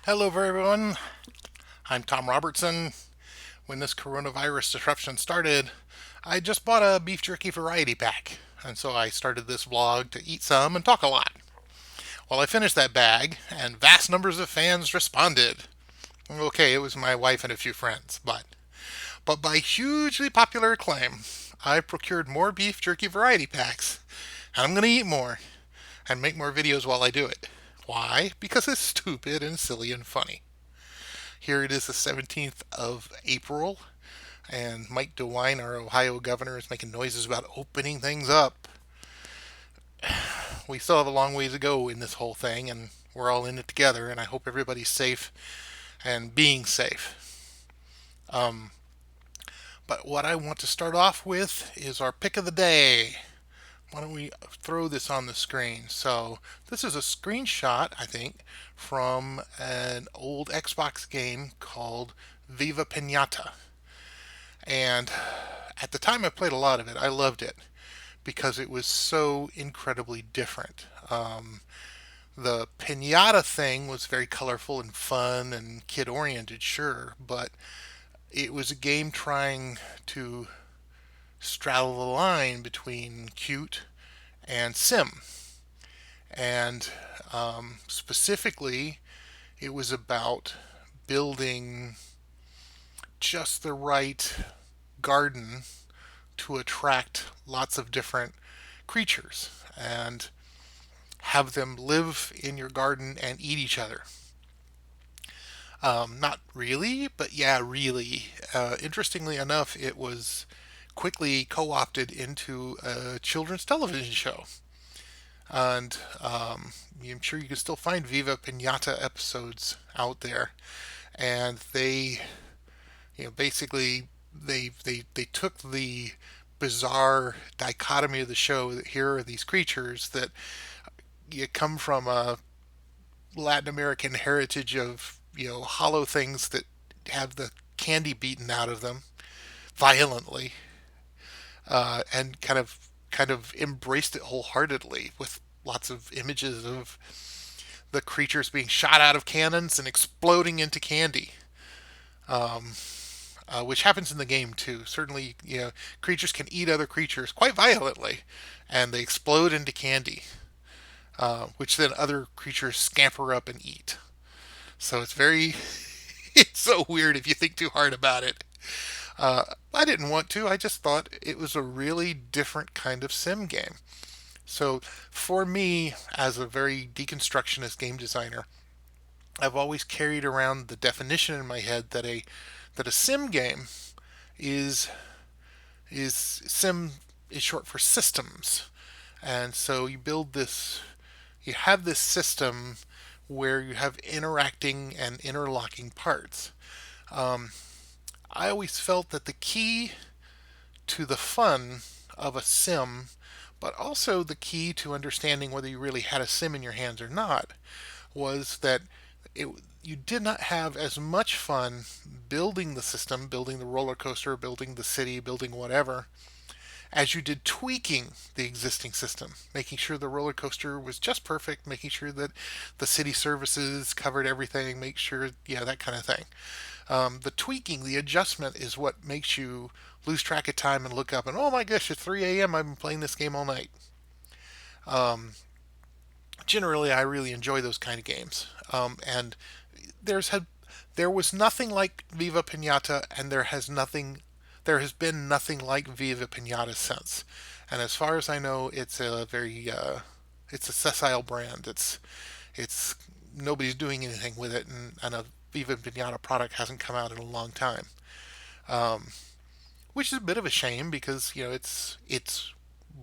Hello, everyone. I'm Thom Robertson. When this coronavirus disruption started, I just bought a beef jerky variety pack, and so I started this vlog to eat some and talk a lot. Well, I finished that bag, and vast numbers of fans responded. Okay, it was my wife and a few friends, but by hugely popular acclaim, I procured more beef jerky variety packs, and I'm going to eat more and make more videos while I do it. Why? Because it's stupid and silly and funny. Here it is, the 17th of April, and Mike DeWine, our Ohio governor, is making noises about opening things up. We still have a long way to go in this whole thing, and we're all in it together, and I hope everybody's safe and being safe. Um, but what I want to start off with is our pick of the day. Why don't we throw this on the screen? So, this is a screenshot, I think, from an old Xbox game called Viva Pinata. And at the time I played a lot of it, I loved it because it was so incredibly different. The pinata thing was very colorful and fun and kid oriented, sure, but it was a game trying to straddle the line between cute and sim. And specifically, it was about building just the right garden to attract lots of different creatures and have them live in your garden and eat each other. Not really, but yeah, really. Interestingly enough, it was quickly co opted into a children's television show. And I'm sure you can still find Viva Pinata episodes out there. And basically they took the bizarre dichotomy of the show that here are these creatures that you come from a Latin American heritage of hollow things that have the candy beaten out of them violently, and kind of embraced it wholeheartedly with lots of images of the creatures being shot out of cannons and exploding into candy. Um, which happens in the game too. Certainly, creatures can eat other creatures quite violently, and they explode into candy, which then other creatures scamper up and eat. So it's very, it's so weird if you think too hard about it. I didn't want to. I just thought it was a really different kind of sim game. So for me, as a very deconstructionist game designer, I've always carried around the definition in my head that a sim game is is sim is short for systems. And so you have this system where you have interacting and interlocking parts. Um, I always felt that the key to the fun of a sim, but also the key to understanding whether you really had a sim in your hands or not, was that it, you did not have as much fun building the system, building the roller coaster, building the city, building whatever, as you did tweaking the existing system, making sure the roller coaster was just perfect, making sure that the city services covered everything, make sure, yeah, that kind of thing. The tweaking, the adjustment is what makes you lose track of time and look up and, oh my gosh, it's 3 a.m. I've been playing this game all night. Um, Generally, I really enjoy those kind of games. And there's had there was nothing like Viva Pinata, and there has been nothing like Viva Pinata since. And as far as I know, it's a sessile brand. It's nobody's doing anything with it, and a Viva Pinata product hasn't come out in a long time. Um, which is a bit of a shame because it's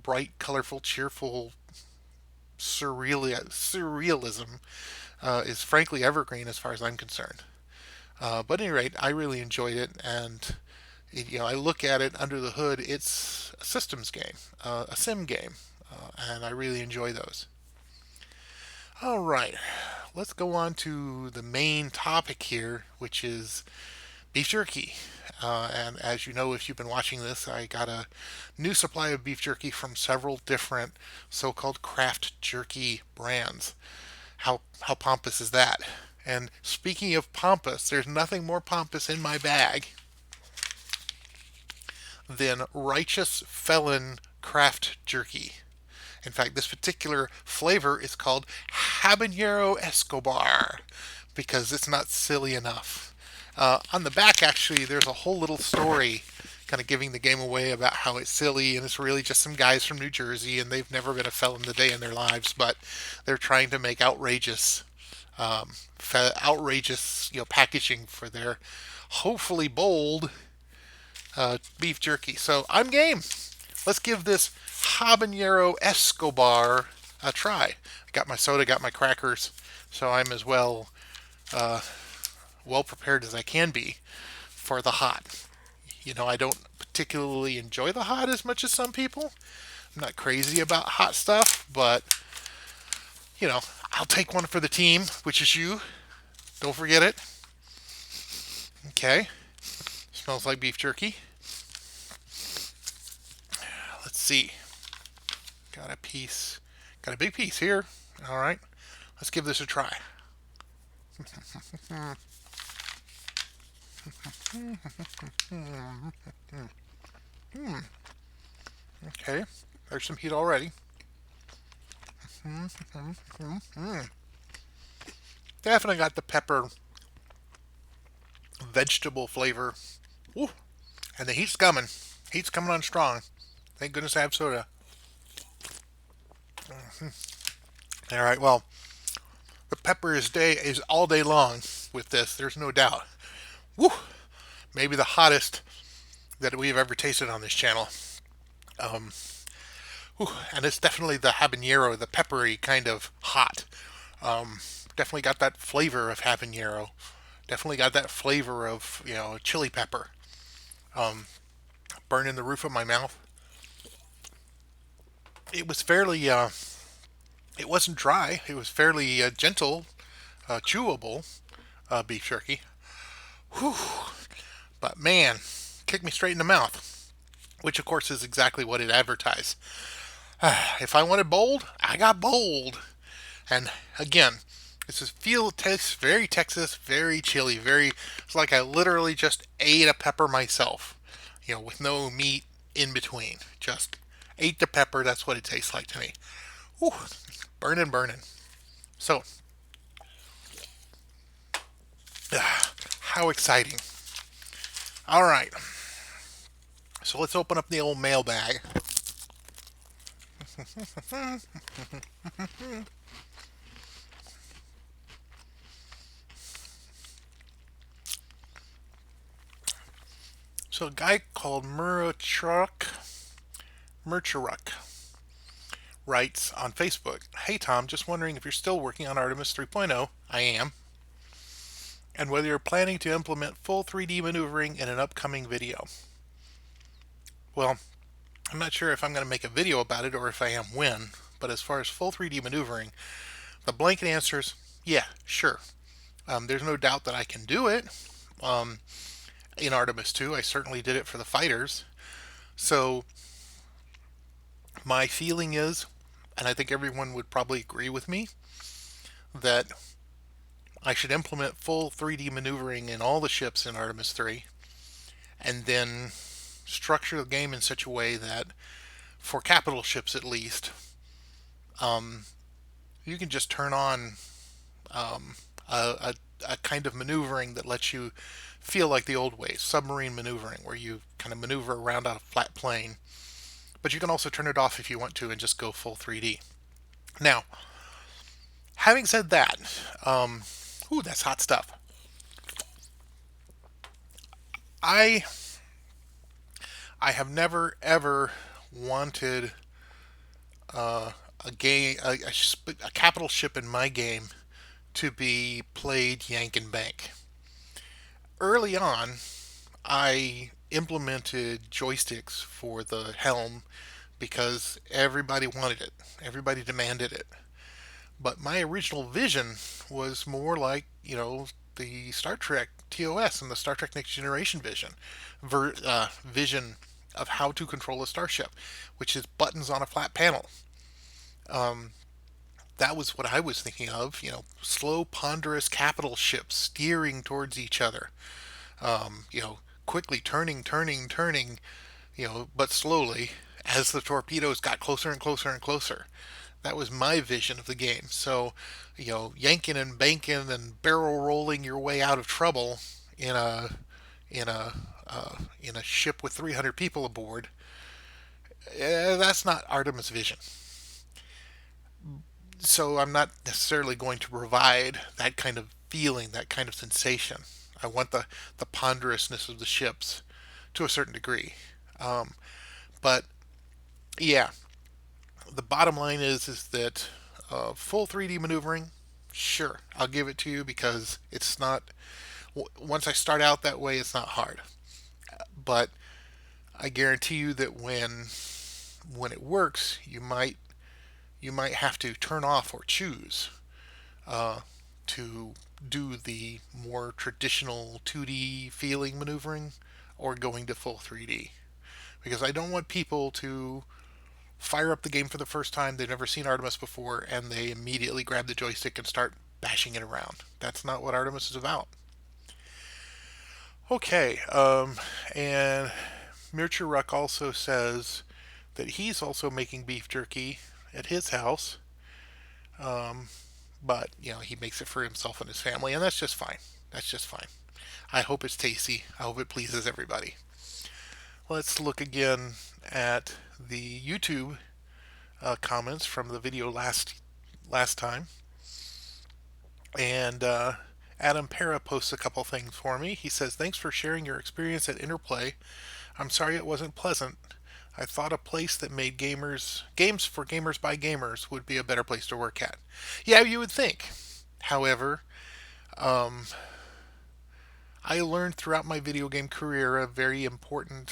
bright, colorful, cheerful surrealism is frankly evergreen as far as I'm concerned. But at any rate, I really enjoyed it, and I look at it under the hood. It's a systems game, a sim game, and I really enjoy those. All right, let's go on to the main topic here, which is beef jerky. And as you know, if you've been watching this, I got a new supply of beef jerky from several different so-called craft jerky brands. How pompous is that? And speaking of pompous, there's nothing more pompous in my bag than Righteous Felon Craft Jerky. In fact, this particular flavor is called Habanero Escobar because it's not silly enough. On the back, actually, there's a whole little story kind of giving the game away about how it's silly and it's really just some guys from New Jersey and they've never been a felon a day in their lives, but they're trying to make um, outrageous, packaging for their hopefully bold beef jerky. So I'm game. Let's give this habanero Escobar a try. Got my soda, got my crackers, so I'm as uh, well prepared as I can be for the hot. I don't particularly enjoy the hot as much as some people. I'm not crazy about hot stuff, but you know, I'll take one for the team, which is you. Don't forget it. Okay. Smells like beef jerky. Let's see. Got a piece. Got a big piece here. All right. Let's give this a try. Okay. There's some heat already. Definitely got the pepper vegetable flavor. Ooh. And the heat's coming. Heat's coming on strong. Thank goodness I have soda. All right. Well, the pepper is all day long with this. There's no doubt. Woo! Maybe the hottest that we've ever tasted on this channel. Um, and it's definitely the habanero, the peppery kind of hot. Um, Definitely got that flavor of habanero. Definitely got that flavor of chili pepper. Um, Burning the roof of my mouth. It was fairly. It wasn't dry. It was fairly gentle, chewable beef jerky. Whew. But man, kicked me straight in the mouth, which of course is exactly what it advertised. If I wanted bold, I got bold. And again, tastes very Texas, very chili, very. It's like I literally just ate a pepper myself, with no meat in between. Just ate the pepper. That's what it tastes like to me. Whew, burning, burning. So, how exciting! All right, so let's open up the old mailbag. So a guy called Murchuruk writes on Facebook, "Hey Tom, just wondering if you're still working on Artemis 3.0. I am. And whether you're planning to implement full 3D maneuvering in an upcoming video." Well, I'm not sure if I'm going to make a video about it or if I am when, but as far as full 3D maneuvering, the blanket answer is yeah, sure. There's no doubt that I can do it. In Artemis 2, I certainly did it for the fighters. So my feeling is, and I think everyone would probably agree with me, that I should implement full 3D maneuvering in all the ships in Artemis 3, and then structure the game in such a way that, for capital ships at least, you can just turn on um, a kind of maneuvering that lets you feel like the old ways, submarine maneuvering, where you kind of maneuver around on a flat plane. But you can also turn it off if you want to and just go full 3D. Now, having said that, that's hot stuff. I have never ever wanted a capital ship in my game to be played yank and bank. Early on, I implemented joysticks for the helm because everybody wanted it, everybody demanded it. But my original vision was more like, the Star Trek TOS and the Star Trek Next Generation vision of how to control a starship, which is buttons on a flat panel. Um, that was what I was thinking of. Slow, ponderous capital ships steering towards each other. Quickly turning, but slowly as the torpedoes got closer and closer and closer. That was my vision of the game. So, yanking and banking and barrel rolling your way out of trouble in a in a in a ship with 300 people aboard. That's not Artemis' vision. So I'm not necessarily going to provide that kind of feeling, that kind of sensation. I want the ponderousness of the ships to a certain degree. Um, but yeah, the bottom line is that full 3D maneuvering, sure, I'll give it to you because it's not. Once I start out that way, it's not hard. But I guarantee you that when it works, you might have to turn off or choose uh, to do the more traditional 2D feeling maneuvering or going to full 3D. Because I don't want people to fire up the game for the first time, they've never seen Artemis before, and they immediately grab the joystick and start bashing it around. That's not what Artemis is about. Okay, and Mircha Ruck also says that he's also making beef jerky at his house, um, but he makes it for himself and his family, and that's just fine. That's just fine. I hope it's tasty. I hope it pleases everybody. Let's look again at the YouTube comments from the video last time. And Adam Para posts a couple things for me. He says, "Thanks for sharing your experience at Interplay. I'm sorry it wasn't pleasant. I thought a place that made games for gamers by gamers would be a better place to work at." Yeah, you would think. However, um, I learned throughout my video game career a very important,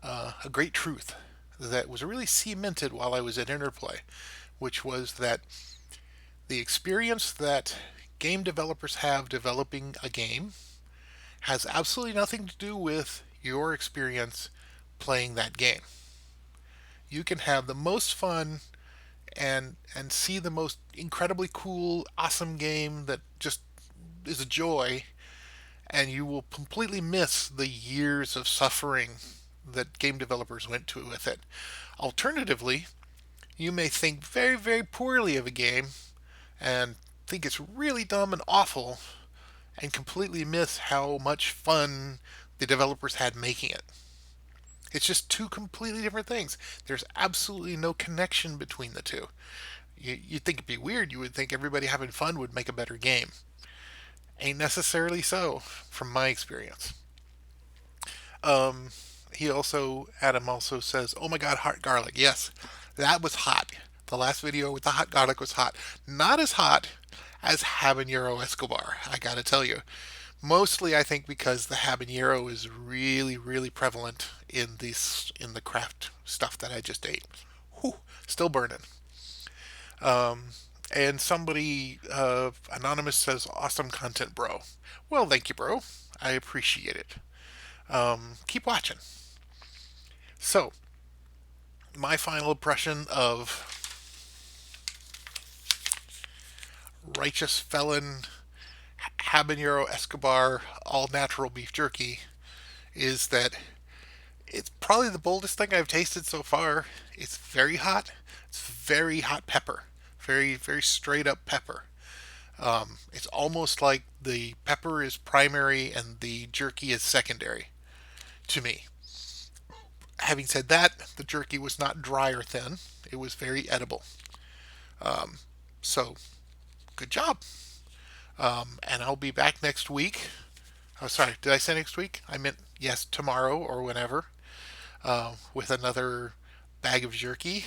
a great truth that was really cemented while I was at Interplay, which was that the experience that game developers have developing a game has absolutely nothing to do with your experience playing that game. You can have the most fun and see the most incredibly cool, awesome game that just is a joy, and you will completely miss the years of suffering that game developers went to with it. Alternatively, you may think very, very poorly of a game and think it's really dumb and awful and completely miss how much fun the developers had making it. It's just two completely different things. There's absolutely no connection between the two. You'd think it'd be weird. You would think everybody having fun would make a better game. Ain't necessarily so, from my experience. Um, Adam also says, "Oh my God, hot garlic." Yes, that was hot. The last video with the hot garlic was hot. Not as hot as habanero Escobar, I gotta tell you. Mostly, I think, because the habanero is really, really prevalent in the craft stuff that I just ate. Whew, still burning. Um, and somebody anonymous says, "Awesome content, bro." Well, thank you, bro. I appreciate it. Keep watching. So, my final impression of righteous felon habanero Escobar all natural beef jerky is that it's probably the boldest thing I've tasted so far. It's very hot. It's very hot pepper. Very, very straight up pepper. It's almost like the pepper is primary and the jerky is secondary to me. Having said that, the jerky was not dry or thin. It was very edible. Um, so, good job. And I'll be back next week. Oh, sorry, did I say next week? I meant, yes, tomorrow or whenever, with another bag of jerky.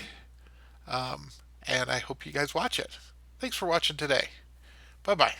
Um, and I hope you guys watch it. Thanks for watching today. Bye bye.